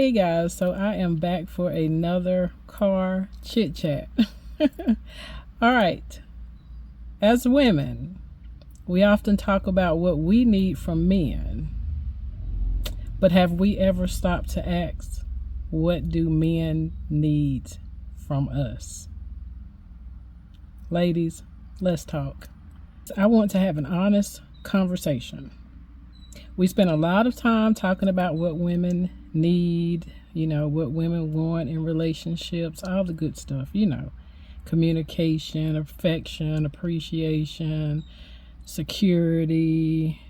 Hey guys, so I am back for another car chit chat. All right, as women, we often talk about what we need from men, but have we ever stopped to ask, what do men need from us? Ladies, let's talk. I want to have an honest conversation. We spend a lot of time talking about what women need, what women want in relationships, all the good stuff, communication, affection, appreciation, security,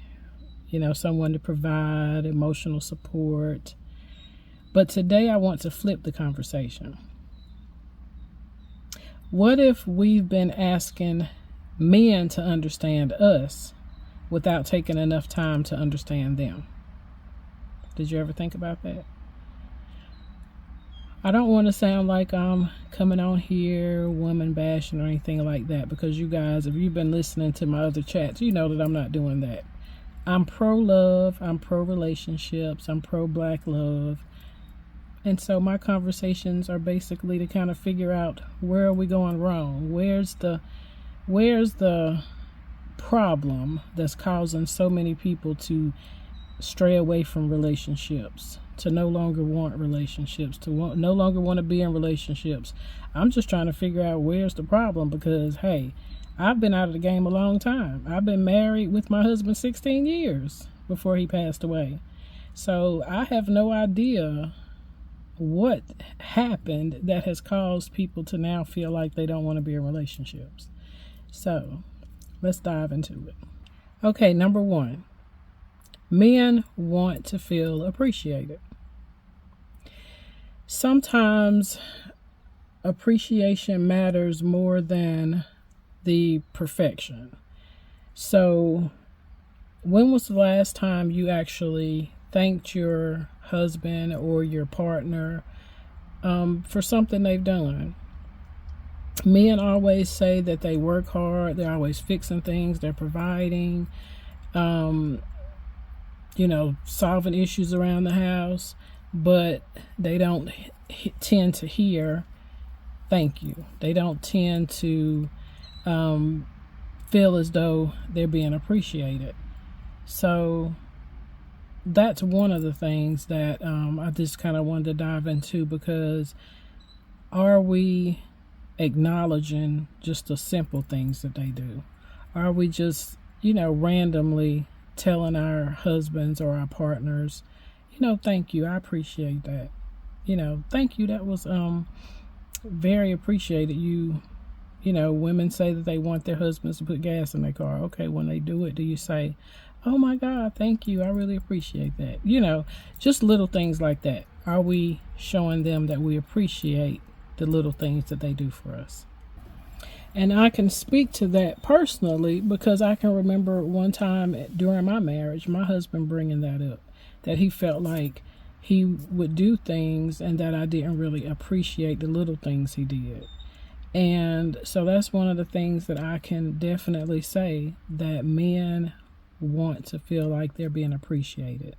someone to provide emotional support. But today I want to flip the conversation. What if we've been asking men to understand us without taking enough time to understand them? Did you ever think about that? I don't want to sound like I'm coming on here woman bashing or anything like that, because you guys, if you've been listening to my other chats, you know that I'm not doing that. I'm pro-love, I'm pro-relationships, I'm pro-black love. And so my conversations are basically to kind of figure out, where are we going wrong? Where's the problem that's causing so many people to stray away from relationships, to no longer want relationships, no longer want to be in relationships? I'm just trying to figure out where's the problem, because hey, I've been out of the game a long time. I've been married with my husband 16 years before he passed away. So I have no idea what happened that has caused people to now feel like they don't want to be in relationships. So let's dive into it. Okay, number one, men want to feel appreciated. Sometimes appreciation matters more than the perfection. So when was the last time you actually thanked your husband or your partner for something they've done? Men always say that they work hard, they're always fixing things, they're providing, solving issues around the house, but they don't tend to hear thank you. They don't tend to feel as though they're being appreciated. So that's one of the things that I just kind of wanted to dive into, because are we acknowledging just the simple things that they do? Are we just, randomly telling our husbands or our partners, thank you, I appreciate that. Thank you, that was very appreciated. Women say that they want their husbands to put gas in their car. Okay, when they do it, do you say, oh my God, thank you, I really appreciate that? Just little things like that. Are we showing them that we appreciate the little things that they do for us? And I can speak to that personally, because I can remember one time during my marriage, my husband bringing that up, that he felt like he would do things and that I didn't really appreciate the little things he did. And so that's one of the things that I can definitely say, that men want to feel like they're being appreciated.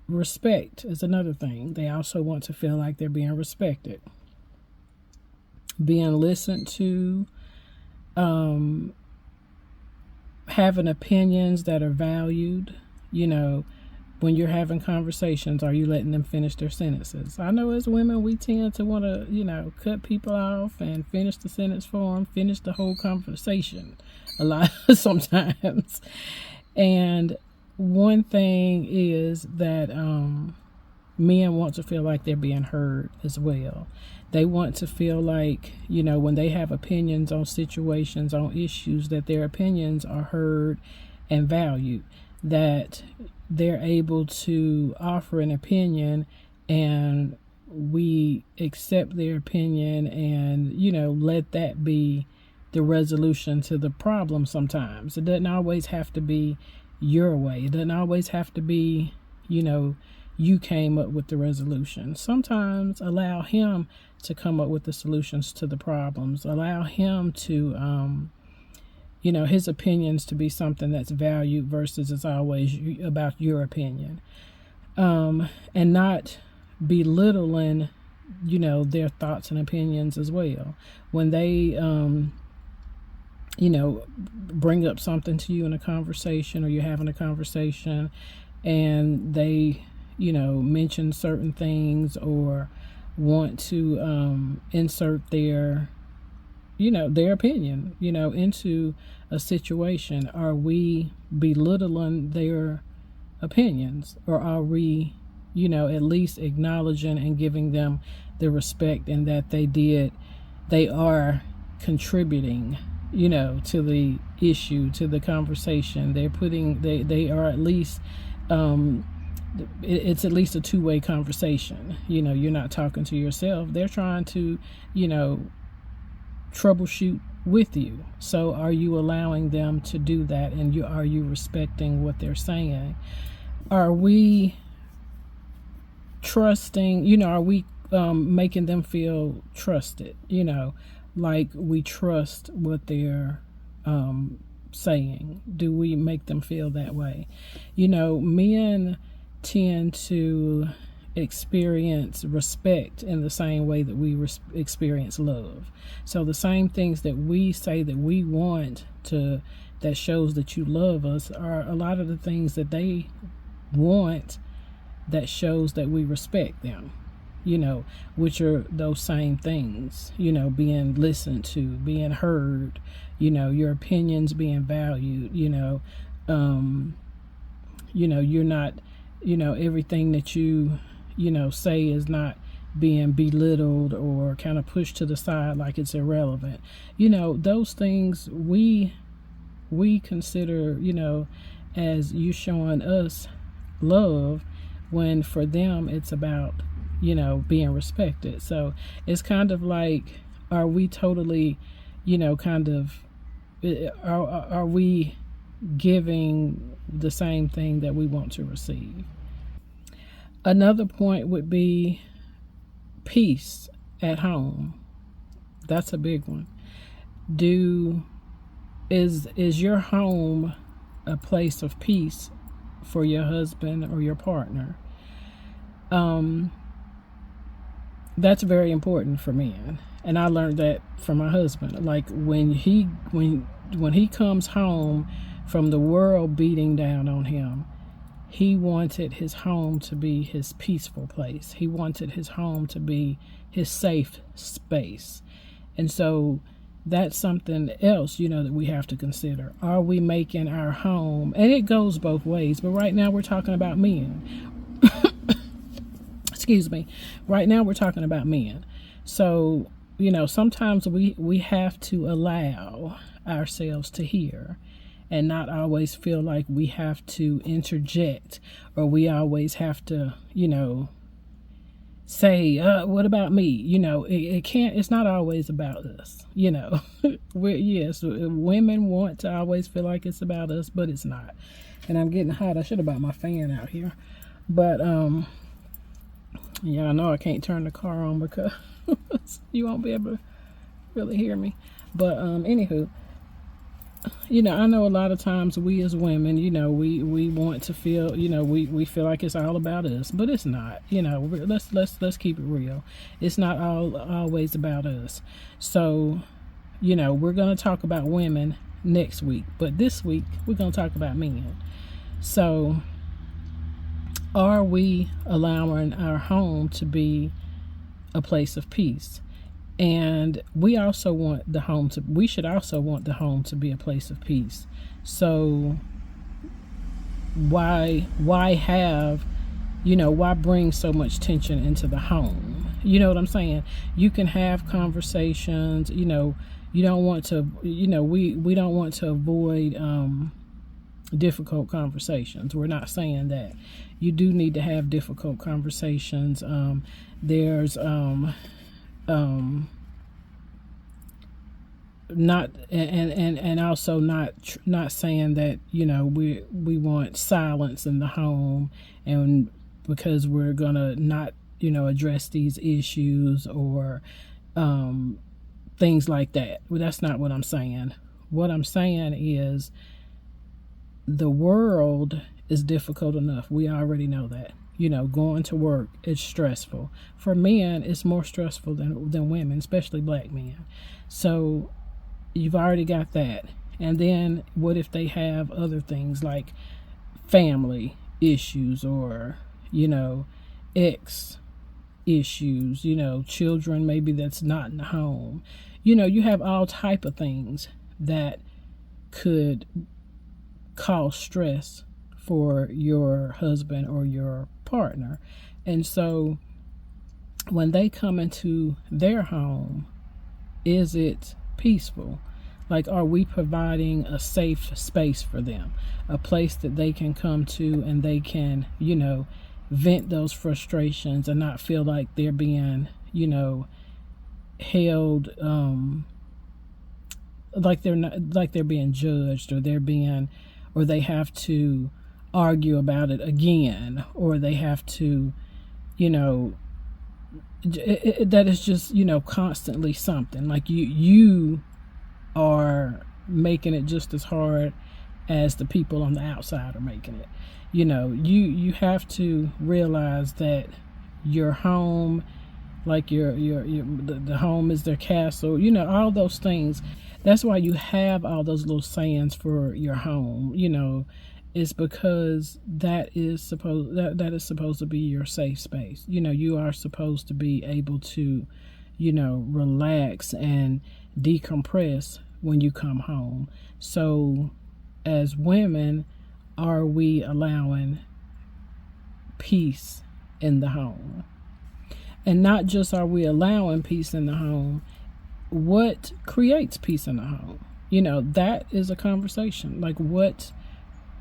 Respect is another thing. They also want to feel like they're being respected, being listened to, having opinions that are valued. When you're having conversations, are you letting them finish their sentences? I know as women, we tend to want to, cut people off and finish the sentence for them, finish the whole conversation a lot sometimes. And one thing is that men want to feel like they're being heard as well. They want to feel like, when they have opinions on situations, on issues, that their opinions are heard and valued, that they're able to offer an opinion and we accept their opinion and, let that be the resolution to the problem sometimes. It doesn't always have to be your way. It doesn't always have to be, you came up with the resolution. Sometimes allow him to come up with the solutions to the problems. Allow him to, his opinions to be something that's valued versus it's always about your opinion. And not belittling, their thoughts and opinions as well. When they, bring up something to you in a conversation, or you're having a conversation and they, mention certain things or want to insert their opinion, into a situation, are we belittling their opinions, or are we, at least acknowledging and giving them the respect and that they are contributing, to the issue, to the conversation. They are at least, it's at least a two-way conversation. You're not talking to yourself. They're trying to, troubleshoot with you. So are you allowing them to do that, and are you respecting what they're saying? Are we trusting, are we making them feel trusted, like we trust what they're saying? Do we make them feel that way? Men tend to experience respect in the same way that we experience love. So the same things that we say that we want to, that shows that you love us, are a lot of the things that they want that shows that we respect them, which are those same things, being listened to, being heard, your opinions being valued, you're not, everything that you say is not being belittled or kind of pushed to the side like it's irrelevant. Those things we consider, as you showing us love, when for them it's about, being respected. So it's kind of like, are we totally, are we giving the same thing that we want to receive? Another point would be peace at home. That's a big one. Is your home a place of peace for your husband or your partner? That's very important for men, and I learned that from my husband. Like when he comes home from the world beating down on him, he wanted his home to be his peaceful place. He wanted his home to be his safe space. And so that's something else, that we have to consider. Are we making our home, and it goes both ways, but right now we're talking about men. Excuse me. Right now we're talking about men. So, sometimes we have to allow ourselves to hear, and not always feel like we have to interject, or we always have to, say, what about me? It's not always about us, yes, women want to always feel like it's about us, but it's not. And I'm getting hot. I should have brought my fan out here. But, yeah, I know I can't turn the car on because you won't be able to really hear me. But, anywho, I know a lot of times we as women, we want to feel, we feel like it's all about us, but it's not. Let's keep it real. It's not always about us. So, we're going to talk about women next week, but this week we're going to talk about men. So, are we allowing our home to be a place of peace? And we should also want the home to be a place of peace. So why bring so much tension into the home? You know what I'm saying? You can have conversations, you don't want to, we don't want to avoid difficult conversations. We're not saying that. You do need to have difficult conversations. There's not and also not saying that we want silence in the home, and because we're gonna not address these issues or things like that. Well, that's not what I'm saying. What I'm saying is the world is difficult enough. We already know that. going to work is stressful. For men, it's more stressful than women, especially black men. So you've already got that. And then what if they have other things like family issues or, ex issues, children maybe that's not in the home. You have all type of things that could cause stress for your husband or your partner. And so when they come into their home, is it peaceful? Like, are we providing a safe space for them, a place that they can come to and they can, vent those frustrations and not feel like they're being, held, like they're being judged, or they have to argue about it again, or they have to, that is just, constantly something. Like you are making it just as hard as the people on the outside are making it. You have to realize that your home, like the home is their castle, all those things. That's why you have all those little sayings for your home, is because that is supposed to be your safe space. You are supposed to be able to, relax and decompress when you come home. So as women, are we allowing peace in the home? And not just are we allowing peace in the home, what creates peace in the home? That is a conversation. Like, what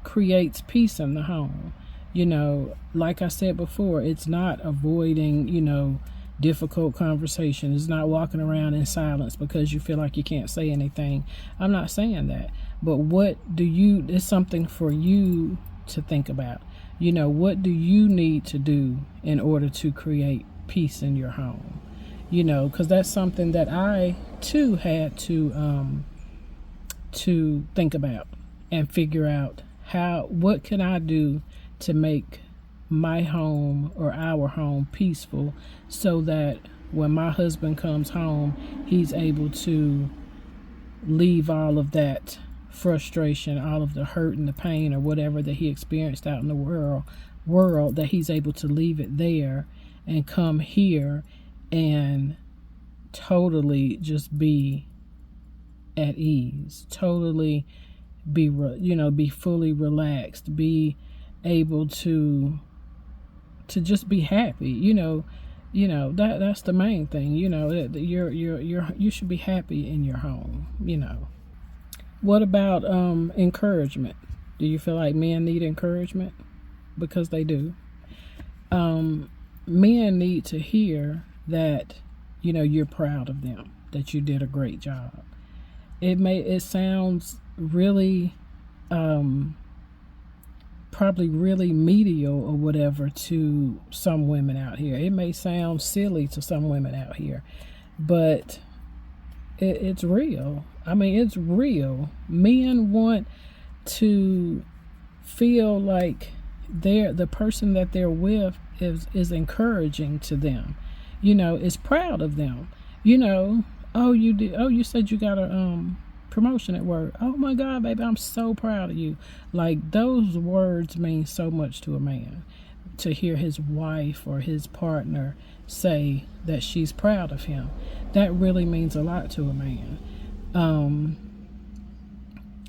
creates peace in the home? Like I said before, it's not avoiding, difficult conversation. It's not walking around in silence because you feel like you can't say anything. I'm not saying that. But it's something for you to think about. What do you need to do in order to create peace in your home? Because that's something that I too had to think about and figure out what can I do to make my home or our home peaceful, so that when my husband comes home, he's able to leave all of that frustration, all of the hurt and the pain or whatever that he experienced out in the world, that he's able to leave it there and come here and totally just be at ease, totally be fully relaxed, be able to just be happy. That's the main thing. You should be happy in your home. What about encouragement? Do you feel like men need encouragement? Because they do. Men need to hear that you're proud of them, that you did a great job. It sounds really probably really medial or whatever to some women out here. It may sound silly to some women out here, but it's real. I mean, it's real. Men want to feel like the person that they're with is encouraging to them, is proud of them. Oh, you said you got a promotion at work. Oh my God, baby, I'm so proud of you. Like, those words mean so much to a man, to hear his wife or his partner say that she's proud of him. That really means a lot to a man.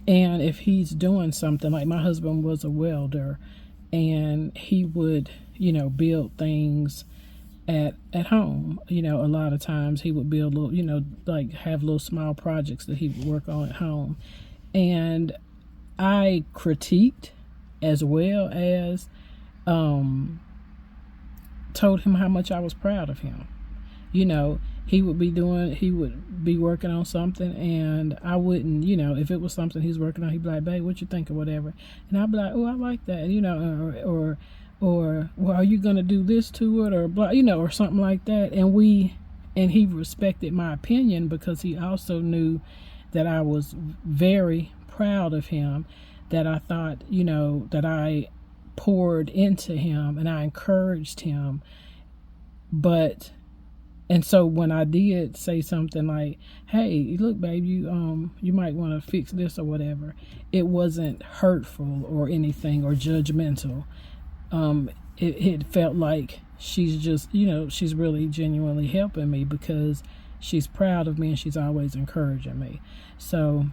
And if he's doing something, like my husband was a welder, and he would, build things at home. A lot of times he would build little, like have little small projects that he would work on at home. And I critiqued as well as told him how much I was proud of him. He would be working on something, and I wouldn't, if it was something he's working on, he'd be like, babe, what you think, or whatever. And I'd be like, oh, I like that, or well, are you going to do this to it, or blah, or something like that. And he respected my opinion because he also knew that I was very proud of him, that I thought, that I poured into him and I encouraged him. And so when I did say something like, hey, look, babe, you might want to fix this or whatever, it wasn't hurtful or anything or judgmental. It felt like she's just, she's really genuinely helping me because she's proud of me and she's always encouraging me. So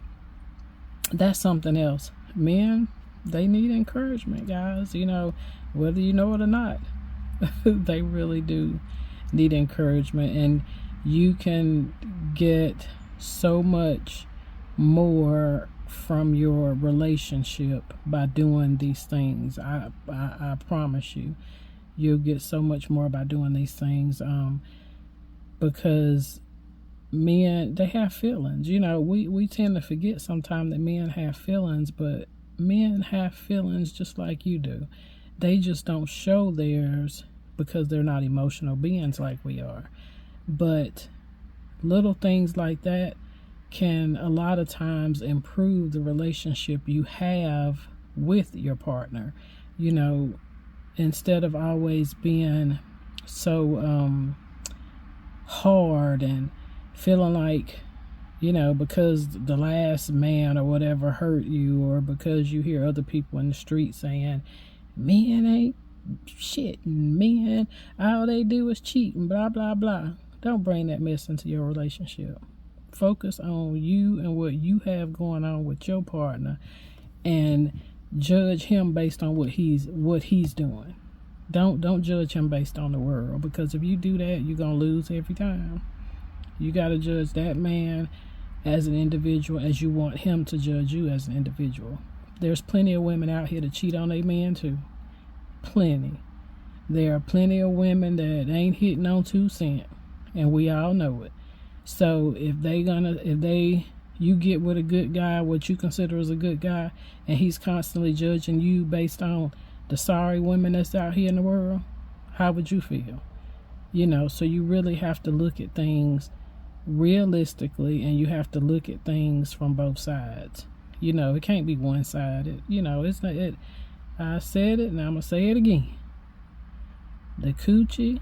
that's something else. Men, they need encouragement, guys, whether you know it or not. They really do need encouragement, and you can get so much more from your relationship by doing these things. I promise you, you'll get so much more by doing these things, because men, they have feelings. We tend to forget sometimes that men have feelings, but men have feelings just like you do. They just don't show theirs because they're not emotional beings like we are. But little things like that can a lot of times improve the relationship you have with your partner. Instead of always being so hard and feeling like, because the last man or whatever hurt you, or because you hear other people in the street saying, men ain't shit, men, all they do is cheat and blah blah blah. Don't bring that mess into your relationship. Focus on you and what you have going on with your partner, and judge him based on what he's doing. Don't judge him based on the world, because if you do that, you're gonna lose every time. You got to judge that man as an individual as you want him to judge you as an individual. There's plenty of women out here to cheat on their men too. Plenty. There are plenty of women that ain't hitting on 2 cents, and we all know it. So if you get with a good guy, what you consider as a good guy, and he's constantly judging you based on the sorry women that's out here in the world, how would you feel? So you really have to look at things realistically, and you have to look at things from both sides. It can't be one-sided. It's not it. I said it, and I'm gonna say it again. The coochie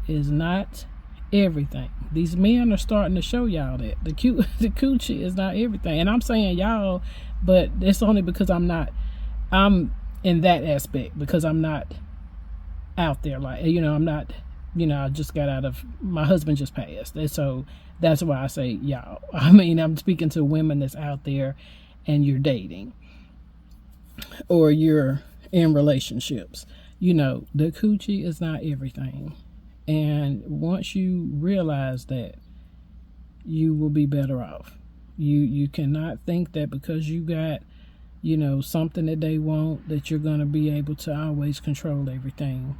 is not everything. These men are starting to show y'all that the coochie is not everything. And I'm saying y'all, but it's only because I'm in that aspect, because I'm not out there like, I'm not, I just got out of, my husband just passed, and so that's why I say y'all. I'm speaking to women that's out there and you're dating or you're in relationships. The coochie is not everything. And once you realize that, you will be better off. You cannot think that because you got, something that they want, that you're going to be able to always control everything.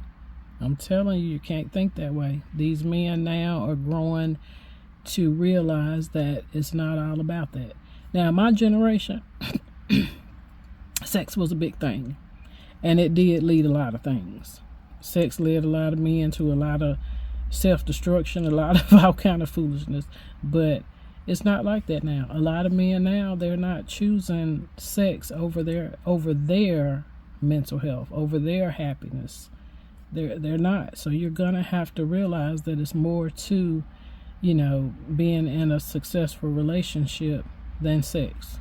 I'm telling you, you can't think that way. These men now are growing to realize that it's not all about that. Now, my generation, sex was a big thing, and it did lead a lot of things. Sex led a lot of men to a lot of self-destruction, a lot of all kind of foolishness, but it's not like that now. A lot of men now, they're not choosing sex over their mental health, over their happiness. They're not. So you're gonna have to realize that it's more to, being in a successful relationship than sex.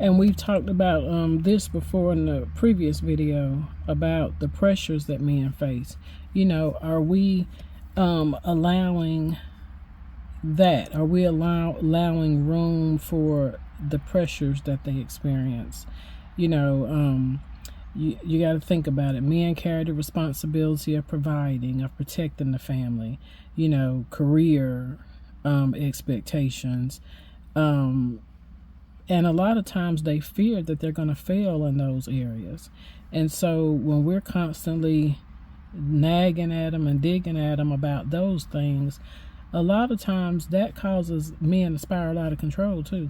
And we've talked about this before in the previous video about the pressures that men face. Are we allowing that? Are we allowing room for the pressures that they experience? You got to think about it. Men carry the responsibility of providing, of protecting the family, career expectations. And a lot of times they fear that they're going to fail in those areas. And so when we're constantly nagging at them and digging at them about those things, a lot of times that causes men to spiral out of control too.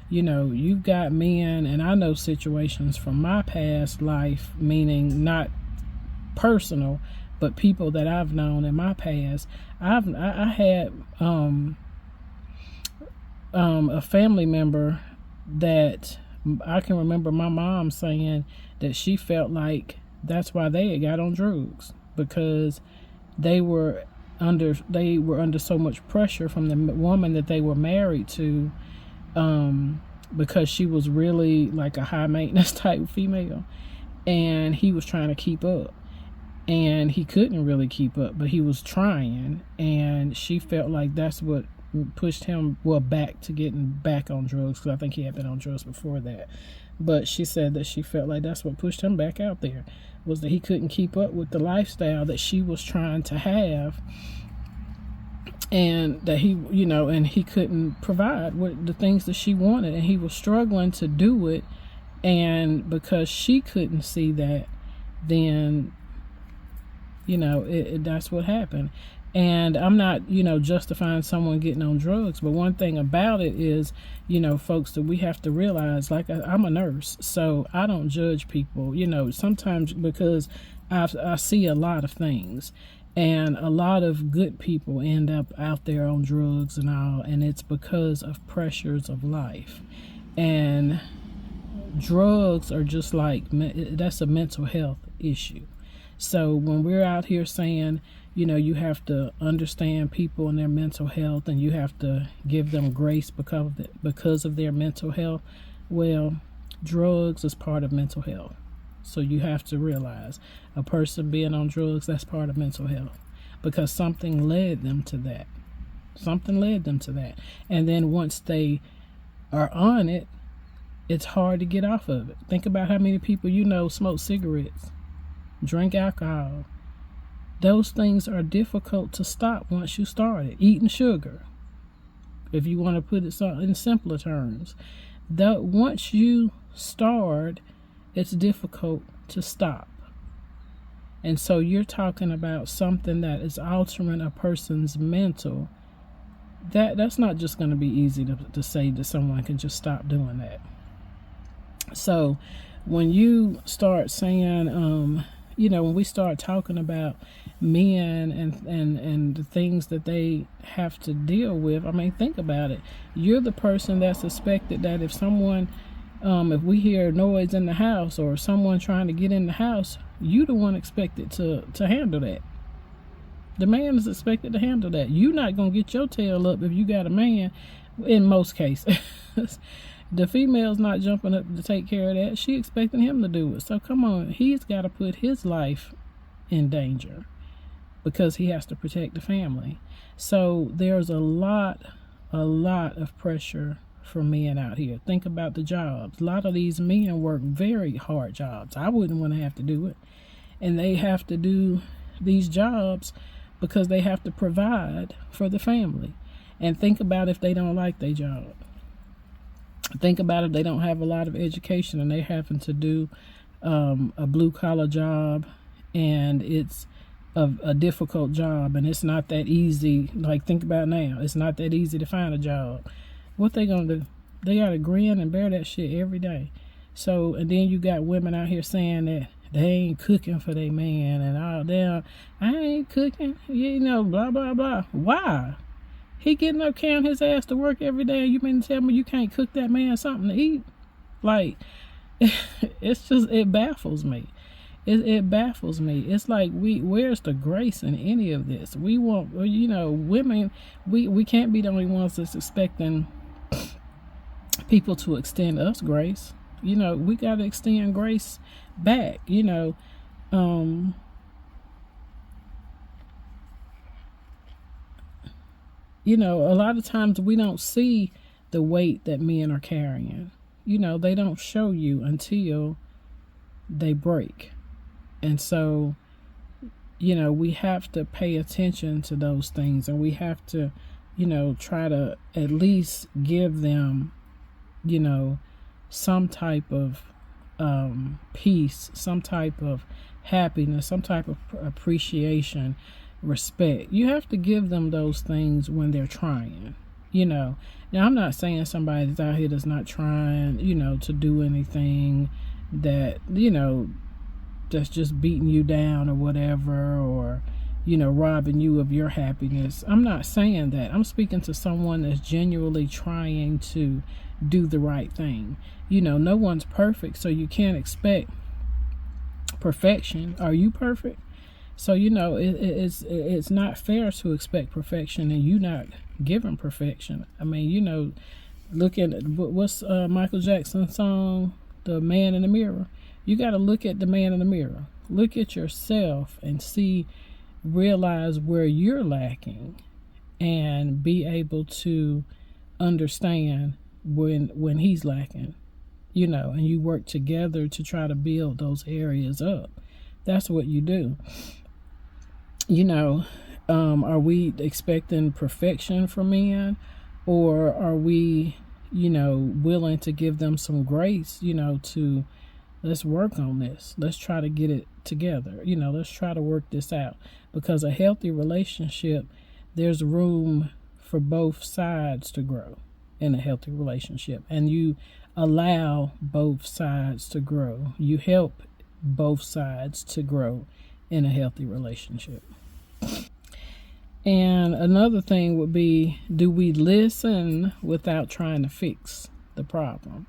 You've got men, and I know situations from my past life, meaning not personal, but people that I've known in my past. I had a family member that I can remember my mom saying that she felt like That's why they got on drugs, because they were under so much pressure from the woman that they were married to, because she was really like a high maintenance type female, and he was trying to keep up, and he couldn't really keep up, but he was trying, and she felt like that's what pushed him back to getting back on drugs, because I think he had been on drugs before that. But she said that she felt like that's what pushed him back out there, was that he couldn't keep up with the lifestyle that she was trying to have, and that he, and he couldn't provide what the things that she wanted, and he was struggling to do it. And because she couldn't see that, then that's what happened. And I'm not, justifying someone getting on drugs, but one thing about it is, folks, that we have to realize, like, I'm a nurse, so I don't judge people, sometimes, because I see a lot of things, and a lot of good people end up out there on drugs and all, and it's because of pressures of life. And drugs are just like, that's a mental health issue. So when we're out here saying, you have to understand people and their mental health, and you have to give them grace because of their mental health. Well, drugs is part of mental health. So you have to realize a person being on drugs, that's part of mental health, because something led them to that. Something led them to that. And then once they are on it, it's hard to get off of it. Think about how many people smoke cigarettes, drink alcohol. Those things are difficult to stop once you start it. Eating sugar, if you want to put it in simpler terms. Once you start, it's difficult to stop. And so you're talking about something that is altering a person's mental. That's not just going to be easy to say that someone can just stop doing that. So when you start saying, when we start talking about men and the things that they have to deal with, think about it. You're the person that's expected that if someone, if we hear noise in the house or someone trying to get in the house, you the one expected to handle that. The man is expected to handle that. You're not going to get your tail up if you got a man, in most cases. The female's not jumping up to take care of that. She expecting him to do it. So come on, he's got to put his life in danger because he has to protect the family. So there's a lot of pressure for men out here. Think about the jobs. A lot of these men work very hard jobs. I wouldn't want to have to do it. And they have to do these jobs because they have to provide for the family. And think about if they don't like their job. Think about if they don't have a lot of education and they happen to do a blue-collar job, and it's a difficult job, and it's not that easy. Like, think about now. It's not that easy to find a job. What they gonna do? They gotta grin and bear that shit every day. So, and then you got women out here saying that they ain't cooking for their man and all that. I ain't cooking, blah, blah, blah. Why? He getting up carrying his ass to work every day, and you mean to tell me you can't cook that man something to eat? Like, it baffles me. It baffles me. It's like, where's the grace in any of this? We want, women, we can't be the only ones that's expecting people to extend us grace. We got to extend grace back, a lot of times we don't see the weight that men are carrying. They don't show you until they break. And so, we have to pay attention to those things, and we have to, try to at least give them, some type of peace, some type of happiness, some type of appreciation, respect. You have to give them those things when they're trying. Now, I'm not saying somebody that's out here that's not trying, to do anything that, that's just beating you down or whatever, or, robbing you of your happiness. I'm not saying that. I'm speaking to someone that's genuinely trying to do the right thing. No one's perfect, so you can't expect perfection. Are you perfect? So, it's not fair to expect perfection and you not given perfection. I mean, look at what's Michael Jackson's song, The Man in the Mirror. You got to look at the man in the mirror. Look at yourself and realize where you're lacking and be able to understand when he's lacking, and you work together to try to build those areas up. That's what you do. Are we expecting perfection from men, or are we, willing to give them some grace, to let's work on this. Let's try to get it together. Let's try to work this out, because a healthy relationship, there's room for both sides to grow in a healthy relationship, and you allow both sides to grow. You help both sides to grow in a healthy relationship. And another thing would be, do we listen without trying to fix the problem?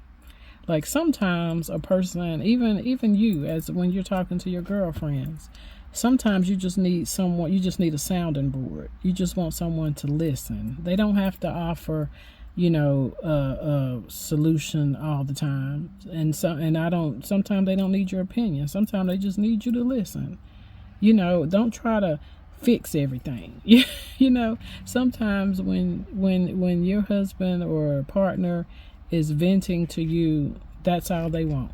Like sometimes a person, even you, as when you're talking to your girlfriends, sometimes you just need a sounding board. You just want someone to listen. They don't have to offer, a solution all the time. Sometimes they don't need your opinion. Sometimes they just need you to listen. Don't try to fix everything. Sometimes when your husband or partner is venting to you, that's all they want.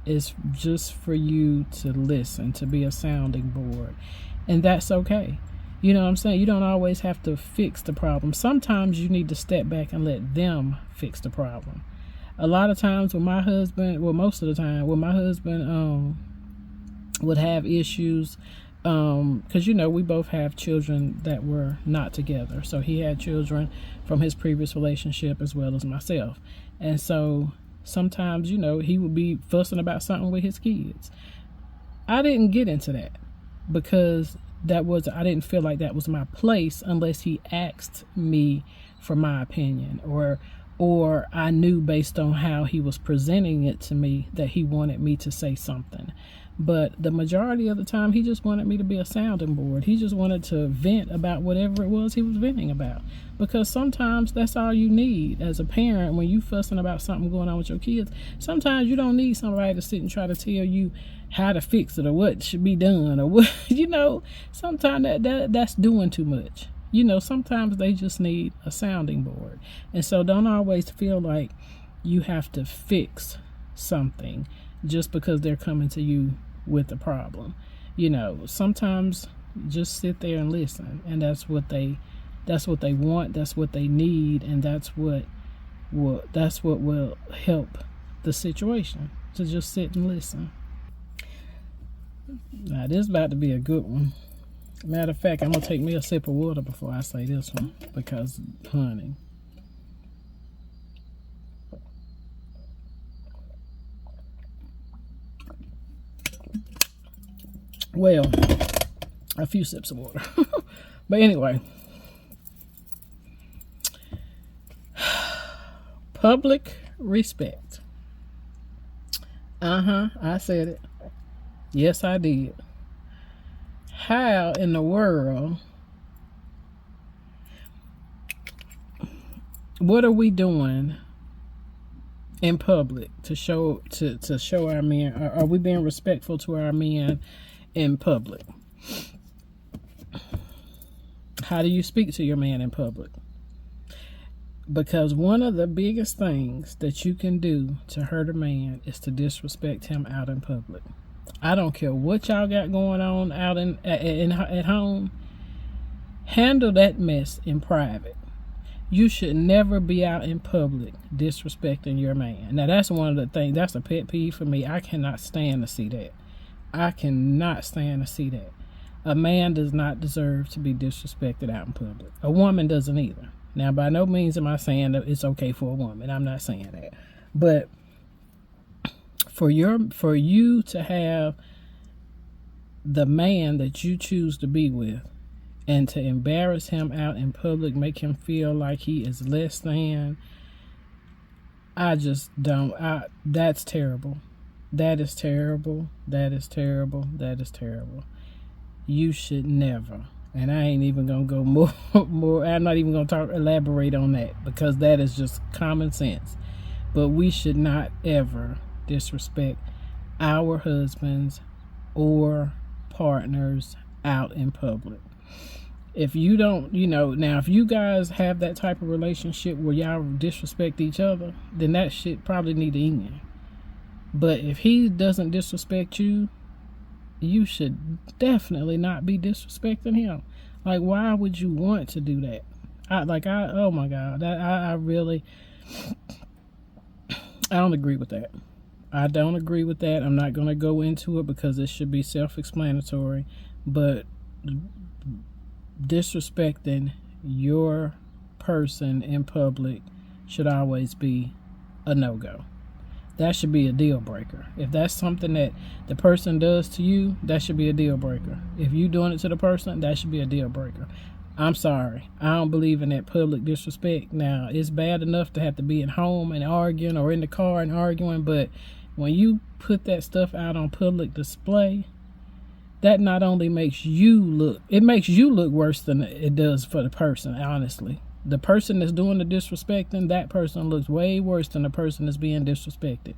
It's just for you to listen, to be a sounding board. And that's okay. You know what I'm saying? You don't always have to fix the problem. Sometimes you need to step back and let them fix the problem. A lot of times most of the time when my husband would have issues, because we both have children that were not together. So he had children from his previous relationship as well as myself. And so sometimes, he would be fussing about something with his kids. I didn't get into that because I didn't feel like that was my place unless he asked me for my opinion, or I knew based on how he was presenting it to me that he wanted me to say something. But the majority of the time, he just wanted me to be a sounding board. He just wanted to vent about whatever it was he was venting about. Because sometimes that's all you need as a parent when you fussing about something going on with your kids. Sometimes you don't need somebody to sit and try to tell you how to fix it or what should be done or what, sometimes that's doing too much. Sometimes they just need a sounding board. And so don't always feel like you have to fix something just because they're coming to you with a problem. Sometimes just sit there and listen, and that's what they want, that's what they need, and that's what will help the situation, to just sit and listen. Now this is about to be a good one. Matter of fact, I'm gonna take me a sip of water before I say this one, because honey, well, a few sips of water. But anyway, public respect. I said it. Yes, I did. How in the world, what are we doing in public to show our men? Are we being respectful to our men in public? How do you speak to your man in public? Because one of the biggest things that you can do to hurt a man is to disrespect him out in public. I don't care what y'all got going on out at home. Handle that mess in private. You should never be out in public disrespecting your man. Now that's one of the things, that's a pet peeve for me. I cannot stand to see that. I cannot stand to see that. A man does not deserve to be disrespected out in public. A woman doesn't either. Now, by no means am I saying that it's okay for a woman. I'm not saying that. But for you to have the man that you choose to be with and to embarrass him out in public, make him feel like he is less than, I just don't. That's terrible. That is terrible. That is terrible. That is terrible. You should never. And I ain't even gonna go more. I'm not even gonna elaborate on that, because that is just common sense. But we should not ever disrespect our husbands or partners out in public. If you don't, now if you guys have that type of relationship where y'all disrespect each other, then that shit probably need to end. But if he doesn't disrespect you, you should definitely not be disrespecting him. Like, why would you want to do that? Oh my God, I really, I don't agree with that. I don't agree with that. I'm not going to go into it because it should be self-explanatory, but disrespecting your person in public should always be a no-go. That should be a deal breaker. If that's something that the person does to you, that should be a deal breaker. If you doing it to the person, that should be a deal breaker. I'm sorry. I don't believe in that public disrespect. Now, it's bad enough to have to be at home and arguing, or in the car and arguing, but when you put that stuff out on public display, that not only makes you look worse than it does for the person, honestly. The person that's doing the disrespecting, that person looks way worse than the person that's being disrespected.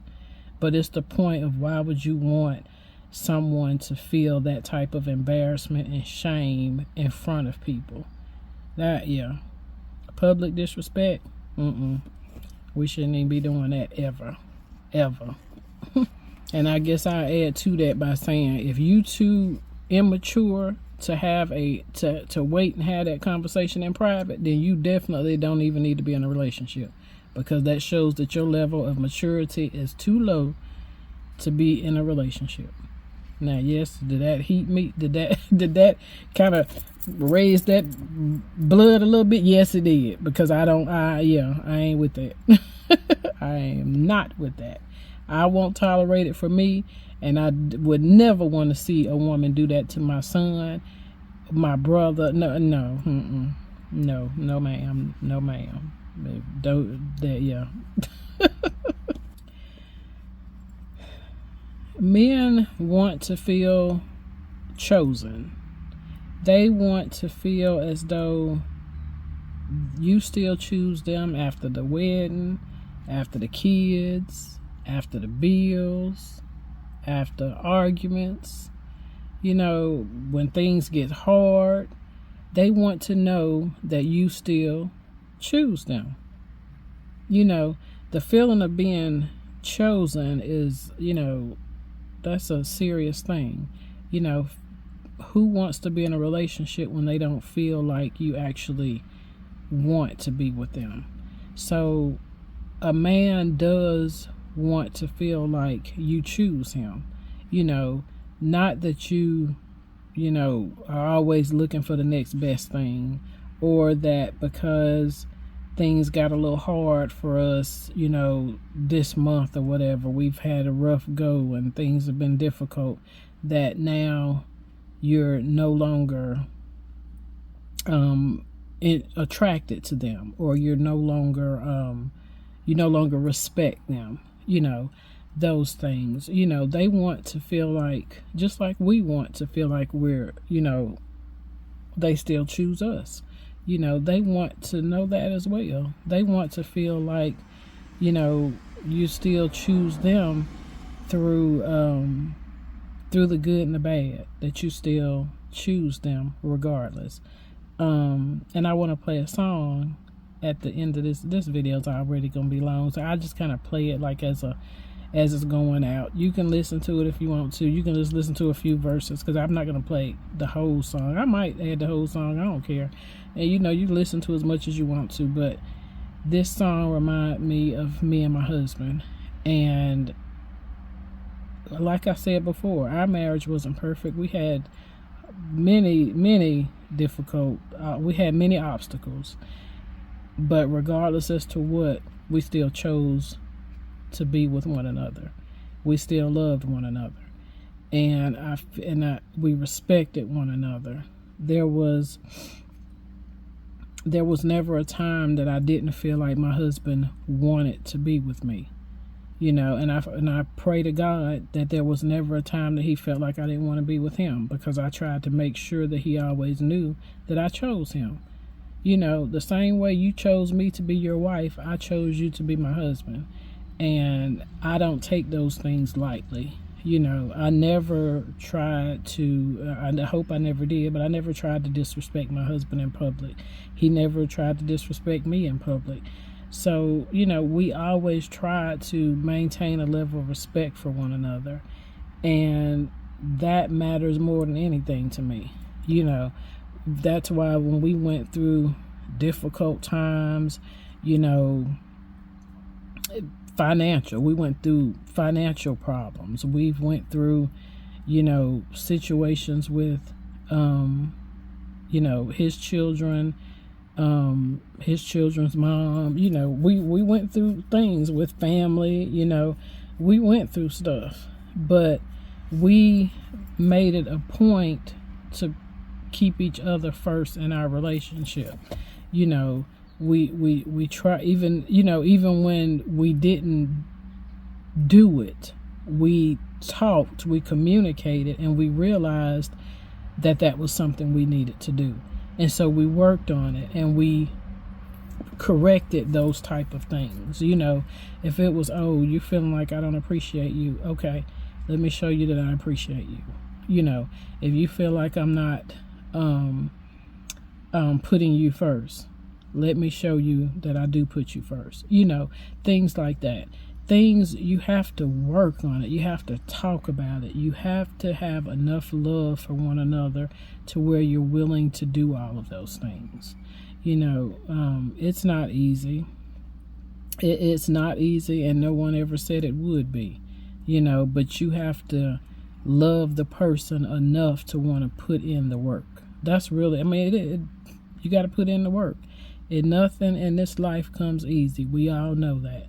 But it's the point of, why would you want someone to feel that type of embarrassment and shame in front of people? Public disrespect, we shouldn't even be doing that ever. And I guess I add to that by saying, if you too immature to have to wait and have that conversation in private, then you definitely don't even need to be in a relationship, because that shows that your level of maturity is too low to be in a relationship. Now, yes, did that heat me? Did that kind of raise that blood a little bit? Yes, it did, because I ain't with that. I am not with that. I won't tolerate it for me, and I would never want to see a woman do that to my son, my brother. No, ma'am. No, ma'am. Don't that, yeah. Men want to feel chosen. They want to feel as though you still choose them after the wedding, after the kids, after the bills, after arguments. When things get hard, they want to know that you still choose them. The feeling of being chosen is, that's a serious thing. Who wants to be in a relationship when they don't feel like you actually want to be with them? So a man does want to feel like you choose him. Not that you are always looking for the next best thing, or that because things got a little hard for us, this month or whatever, we've had a rough go and things have been difficult, that now you're no longer attracted to them, or you no longer respect them. Those things. They want to feel like, just like we want to feel like we're, they still choose us. They want to know that as well. They want to feel like, you still choose them through the good and the bad, that you still choose them regardless. And I want to play a song at the end of this video. Is already gonna be long, so I just kind of play it like as it's going out. You can listen to it if you want to. You can just listen to a few verses, because I'm not gonna play the whole song. I might add the whole song, I don't care. And you listen to as much as you want to, but this song reminds me of me and my husband. And like I said before, our marriage wasn't perfect. We had many difficult, we had many obstacles, but regardless as to what, we still chose to be with one another. We still loved one another, and we respected one another. There was never a time that I didn't feel like my husband wanted to be with me. and I pray to God that there was never a time that he felt like I didn't want to be with him, because I tried to make sure that he always knew that I chose him. The same way you chose me to be your wife, I chose you to be my husband. And I don't take those things lightly. I never tried to, I hope I never did, but I never tried to disrespect my husband in public. He never tried to disrespect me in public. So, we always try to maintain a level of respect for one another. And that matters more than anything to me. That's why when we went through difficult times, we went through financial problems. We've went through, situations with, his children, his children's mom. We went through things with family. We went through stuff, but we made it a point to keep each other first in our relationship. We try, even when we didn't do it, we talked, we communicated, and we realized that that was something we needed to do. And so we worked on it, and we corrected those type of things. If it was, oh, you're feeling like I don't appreciate you, okay, let me show you that I appreciate you. If you feel like I'm not putting you first, let me show you that I do put you first. Things like that. Things, you have to work on it. You have to talk about it. You have to have enough love for one another to where you're willing to do all of those things. It's not easy. It's not easy, and no one ever said it would be. But you have to love the person enough to want to put in the work. That's really, you got to put in the work. Nothing in this life comes easy. We all know that.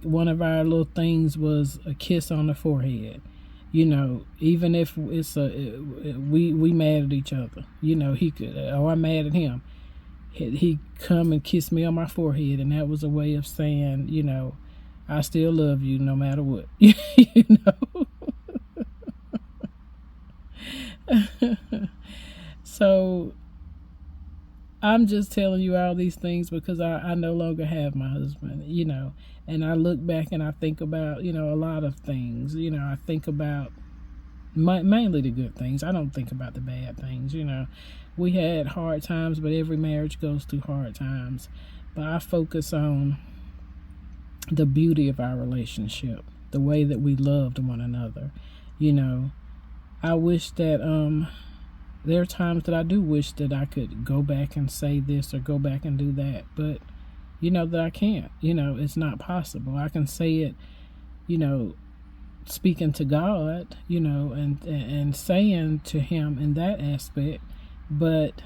One of our little things was a kiss on the forehead. Even if it's we mad at each other, he could, or I'm mad at him. He come and kiss me on my forehead, and that was a way of saying, I still love you no matter what. So I'm just telling you all these things because I no longer have my husband, and I look back and I think about, a lot of things. I think about mainly the good things. I don't think about the bad things. We had hard times, but every marriage goes through hard times. But I focus on the beauty of our relationship, the way that we loved one another. I wish that there are times that I do wish that I could go back and say this or go back and do that, but that I can't. It's not possible. I can say it, speaking to God, and saying to him in that aspect, but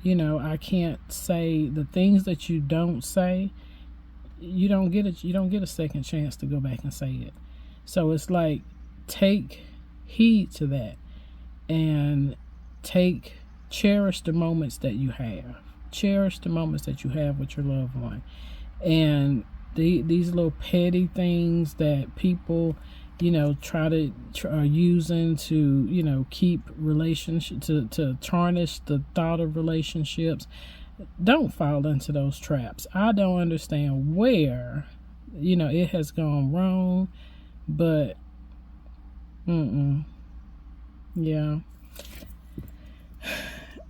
I can't say the things that you don't say. You don't get a second chance to go back and say it. So it's like, take heed to that, and cherish the moments that you have. Cherish the moments that you have with your loved one. And these little petty things that people, are using to, keep relationship, to tarnish the thought of relationships. Don't fall into those traps. I don't understand where, it has gone wrong, but, yeah.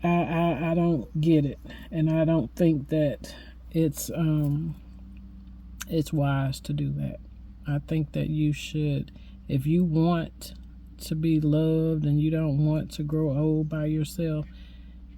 I don't get it, and I don't think that it's wise to do that. I think that you should, if you want to be loved and you don't want to grow old by yourself,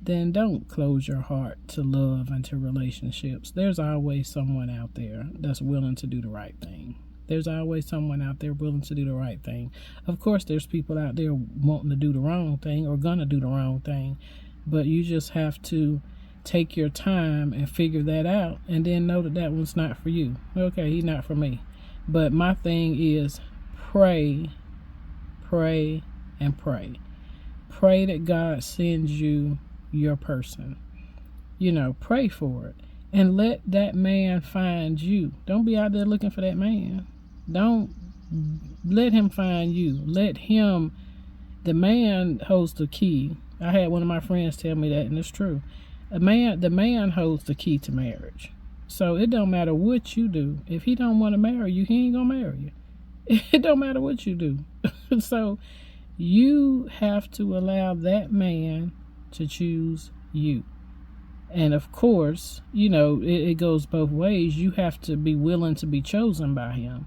then don't close your heart to love and to relationships. There's always someone out there that's willing to do the right thing. There's always someone out there willing to do the right thing. Of course, there's people out there wanting to do the wrong thing or gonna do the wrong thing. But you just have to take your time and figure that out, and then know that that one's not for you. Okay, he's not for me. But my thing is pray, and pray. Pray that God sends you your person. Pray for it. and let that man find you. Don't be out there looking for that man. Don't let him find you. Let him, the man holds the key. I had one of my friends tell me that, and it's true. The man holds the key to marriage. So it don't matter what you do. If he don't want to marry you, he ain't gonna marry you. It don't matter what you do. So you have to allow that man to choose you. And of course, it goes both ways. You have to be willing to be chosen by him,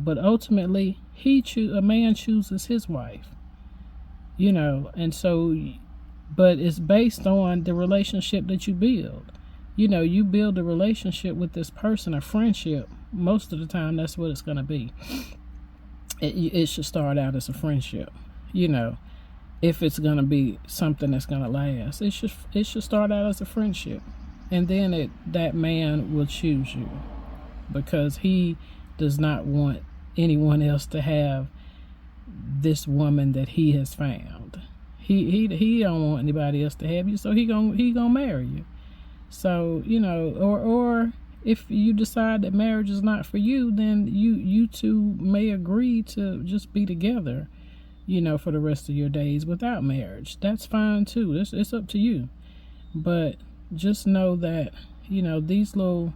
but ultimately a man chooses his wife, and so, but it's based on the relationship that you build. You build a relationship with this person, a friendship. Most of the time, that's what it's going to be. It should start out as a friendship, if it's going to be something that's going to last. It should start out as a friendship, and then that man will choose you, because he does not want anyone else to have this woman that he has found. He don't want anybody else to have you, so he gonna marry you. So or if you decide that marriage is not for you, then you two may agree to just be together, for the rest of your days without marriage. That's fine too. It's up to you. But just know that, these little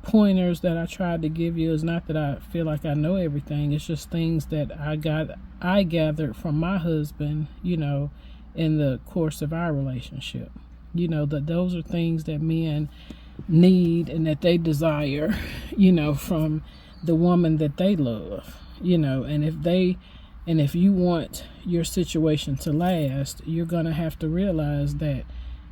pointers that I tried to give you is not that I feel like I know everything. It's just things that I gathered from my husband, in the course of our relationship. That those are things that men need and that they desire, from the woman that they love, and if you want your situation to last, you're going to have to realize that,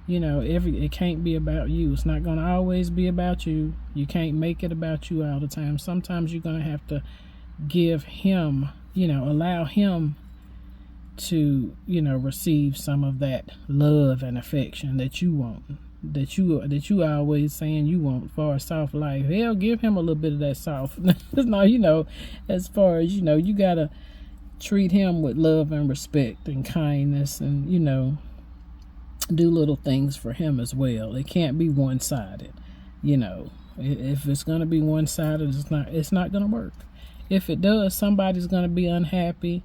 it can't be about you. It's not going to always be about you. You can't make it about you all the time. Sometimes you're going to have to give him, allow him to, receive some of that love and affection that you want, that you always saying you want for a soft life. Hell, give him a little bit of that soft. No, as far as, you got to treat him with love and respect and kindness, and, do little things for him as well. It can't be one-sided. If it's going to be one-sided, it's not going to work. If it does, somebody's going to be unhappy,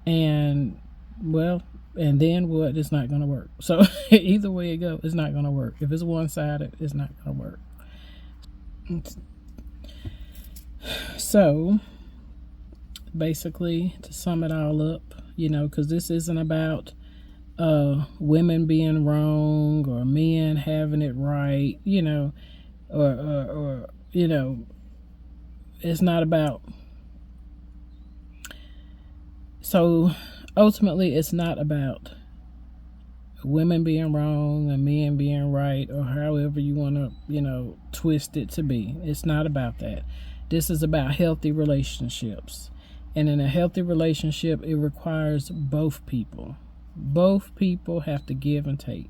and then what? It's not going to work. So either way it goes, it's not going to work. If it's one-sided, it's not going to work. So basically, to sum it all up, because this isn't about women being wrong or men having it right, or it's not about. So ultimately, it's not about women being wrong and men being right, or however you want to, twist it to be. It's not about that. This is about healthy relationships. And in a healthy relationship, it requires both people. Both people have to give and take.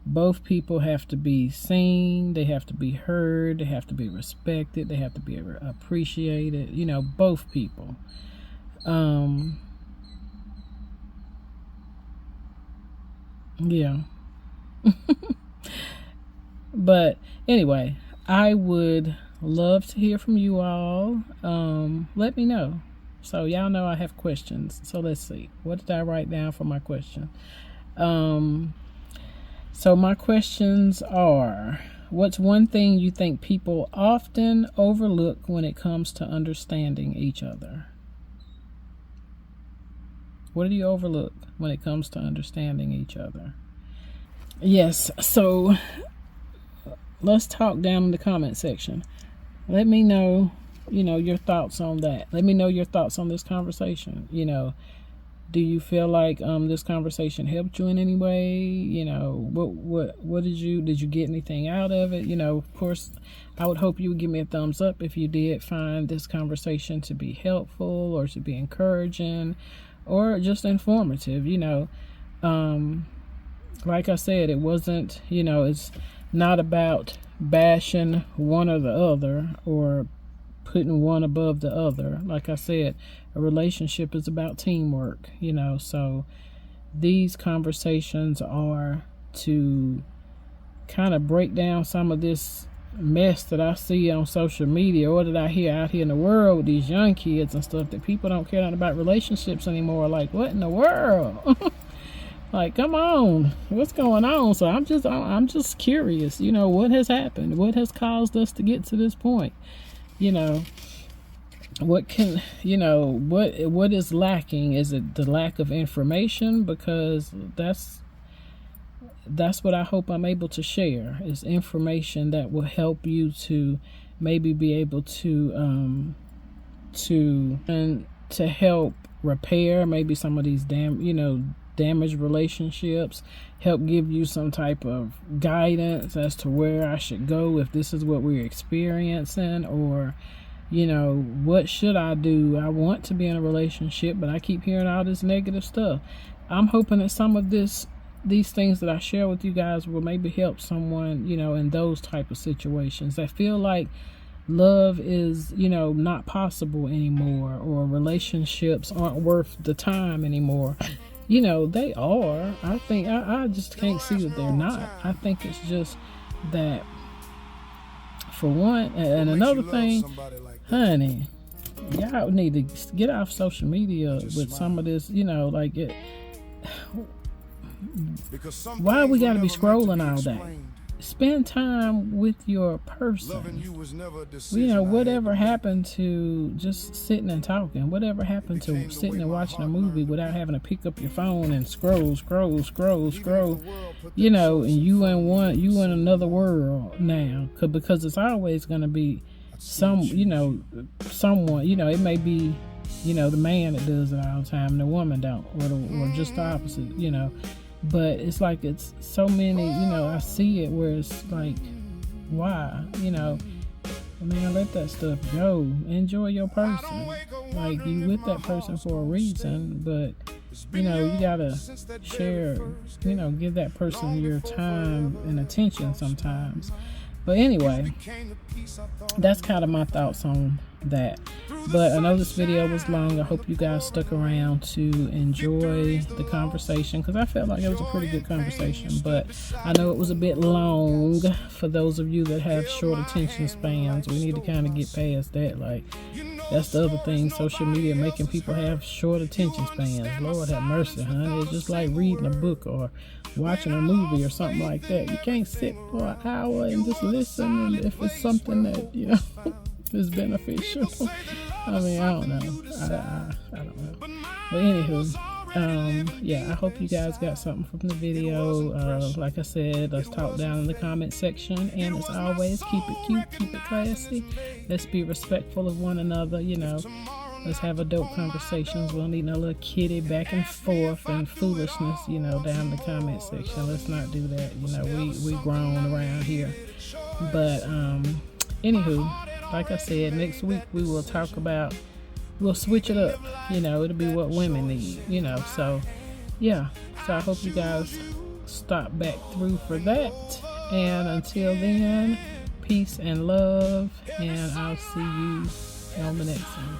Both people have to be seen. They have to be heard. They have to be respected. They have to be appreciated. Both people. Yeah. But anyway, I would love to hear from you all. Let me know. So y'all know I have questions. So let's see. What did I write down for my question? So my questions are, what's one thing you think people often overlook when it comes to understanding each other? What do you overlook when it comes to understanding each other? Yes. So let's talk down in the comment section. Let me know, your thoughts on that. Let me know your thoughts on this conversation. Do you feel like this conversation helped you in any way? What did you get anything out of it? Of course, I would hope you would give me a thumbs up if you did find this conversation to be helpful or to be encouraging or just informative. Like I said, it wasn't, it's not about bashing one or the other or putting one above the other. Like I said, a relationship is about teamwork, so these conversations are to kind of break down some of this mess that I see on social media, or that I hear out here in the world with these young kids and stuff, that people don't care nothing about relationships anymore. Like, what in the world? Like, come on, what's going on? So I'm just curious, what has happened? What has caused us to get to this point? What is lacking? Is it the lack of information? Because that's what I hope I'm able to share, is information that will help you to maybe be able to help repair maybe some of these damaged relationships, help give you some type of guidance as to where I should go if this is what we're experiencing, or what should I do? I want to be in a relationship, but I keep hearing all this negative stuff. I'm hoping that some of these things that I share with you guys will maybe help someone, in those type of situations that feel like love is, not possible anymore, or relationships aren't worth the time anymore. They are. I think I just can't see that they're not. I think it's just that, for one, and another thing, honey, y'all need to get off social media with some of this, like it. Why we gotta be scrolling all day? Spend time with your person. Whatever happened to just sitting and talking? Whatever happened to sitting and watching a movie without having to pick up your phone and scroll, and you in another world now, because it's always going to be someone, it may be, the man that does it all the time and the woman don't, or just the opposite, but it's like, it's so many, I see it where it's like, why, man, let that stuff go. Enjoy your person. Like, you with that person for a reason, but you gotta share, give that person your time and attention sometimes. But anyway, that's kind of my thoughts on that. But I know this video was long. I hope you guys stuck around to enjoy the conversation, because I felt like it was a pretty good conversation. But I know it was a bit long for those of you that have short attention spans. We need to kind of get past that. Like, that's the other thing, social media making people have short attention spans. Lord have mercy, honey. It's just like reading a book or watching a movie or something like that. You can't sit for an hour and just listen, and if it's something that is beneficial. I mean, I don't know. I don't know. But anywho, yeah, I hope you guys got something from the video. Like I said, let's talk down in the comment section, and as always, keep it cute, keep it classy. Let's be respectful of one another. Let's have adult conversations. We don't need no little kitty back and forth and foolishness, down in the comment section. Let's not do that. We grown around here. But anywho, like I said, next week we will talk about, we'll switch it up. It'll be what women need, So, yeah. So I hope you guys stop back through for that. And until then, peace and love. And I'll see you on the next one.